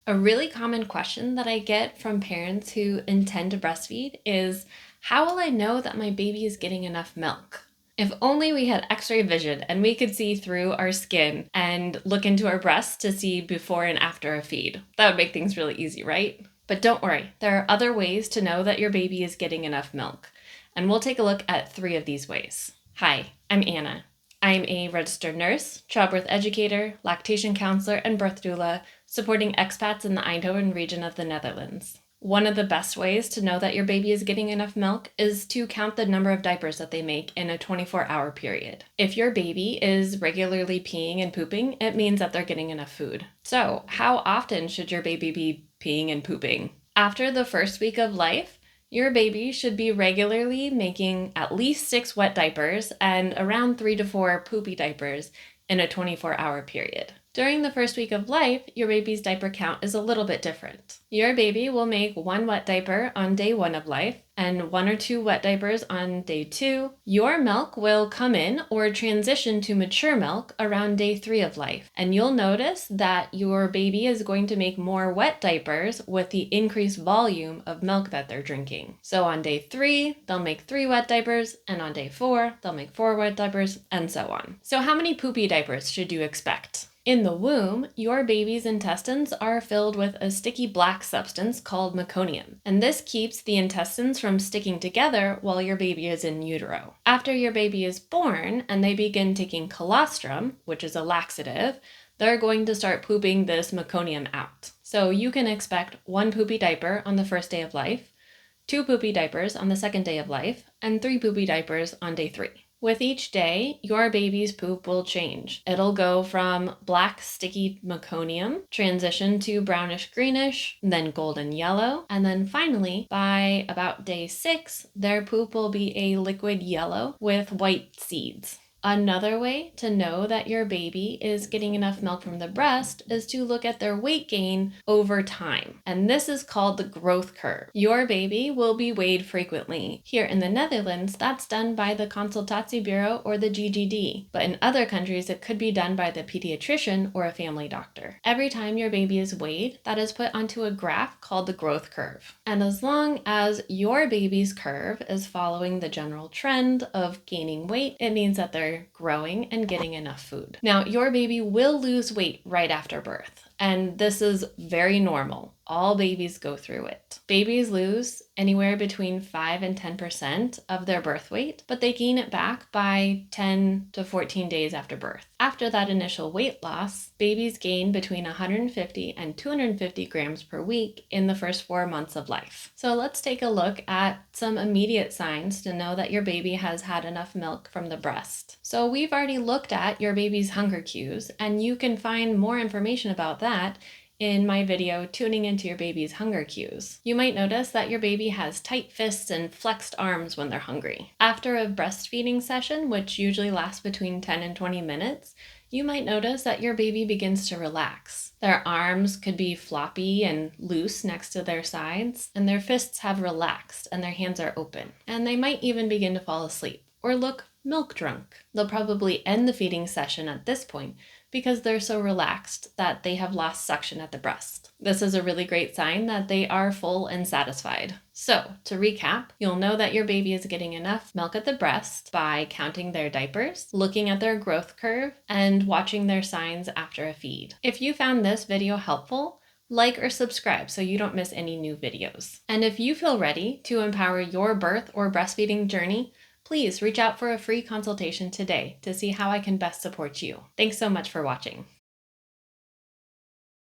A really common question that I get from parents who intend to breastfeed is, how will I know that my baby is getting enough milk? If only we had x-ray vision and we could see through our skin and look into our breasts to see before and after a feed. That would make things really easy, right? But don't worry, there are other ways to know that your baby is getting enough milk. And we'll take a look at 3 of these ways. Hi, I'm Anna. I'm a registered nurse, childbirth educator, lactation counselor, and birth doula, supporting expats in the Eindhoven region of the Netherlands. One of the best ways to know that your baby is getting enough milk is to count the number of diapers that they make in a 24-hour period. If your baby is regularly peeing and pooping, it means that they're getting enough food. So, how often should your baby be peeing and pooping? After the first week of life, your baby should be regularly making at least 6 wet diapers and around 3 to 4 poopy diapers in a 24-hour period. During the first week of life, your baby's diaper count is a little bit different. Your baby will make 1 wet diaper on day 1 of life and 1 or 2 wet diapers on day 2. Your milk will come in or transition to mature milk around day 3 of life. And you'll notice that your baby is going to make more wet diapers with the increased volume of milk that they're drinking. So on day 3, they'll make 3 wet diapers, and on day 4, they'll make 4 wet diapers, and so on. So how many poopy diapers should you expect? In the womb, your baby's intestines are filled with a sticky black substance called meconium, and this keeps the intestines from sticking together while your baby is in utero. After your baby is born and they begin taking colostrum, which is a laxative, they're going to start pooping this meconium out. So you can expect 1 poopy diaper on the first day of life, 2 poopy diapers on the second day of life, and 3 poopy diapers on day 3. With each day, your baby's poop will change. It'll go from black sticky meconium, transition to brownish greenish, then golden yellow, and then finally, by about day 6, their poop will be a liquid yellow with white seeds. Another way to know that your baby is getting enough milk from the breast is to look at their weight gain over time. And this is called the growth curve. Your baby will be weighed frequently. Here in the Netherlands, that's done by the Consultatiebureau or the GGD. But in other countries, it could be done by the pediatrician or a family doctor. Every time your baby is weighed, that is put onto a graph called the growth curve. And as long as your baby's curve is following the general trend of gaining weight, it means that they're growing and getting enough food. Now, your baby will lose weight right after birth, and this is very normal. All babies go through it. Babies lose anywhere between 5 and 10% of their birth weight, but they gain it back by 10 to 14 days after birth. After that initial weight loss, babies gain between 150 and 250 grams per week in the first 4 months of life. So let's take a look at some immediate signs to know that your baby has had enough milk from the breast. So we've already looked at your baby's hunger cues, and you can find more information about that in my video, Tuning into Your Baby's Hunger Cues. You might notice that your baby has tight fists and flexed arms when they're hungry. After a breastfeeding session, which usually lasts between 10 and 20 minutes, you might notice that your baby begins to relax. Their arms could be floppy and loose next to their sides, and their fists have relaxed and their hands are open. And they might even begin to fall asleep or look milk drunk. They'll probably end the feeding session at this point because they're so relaxed that they have lost suction at the breast. This is a really great sign that they are full and satisfied. So, to recap, you'll know that your baby is getting enough milk at the breast by counting their diapers, looking at their growth curve, and watching their signs after a feed. If you found this video helpful, like or subscribe so you don't miss any new videos. And if you feel ready to empower your birth or breastfeeding journey, please reach out for a free consultation today to see how I can best support you. Thanks so much for watching.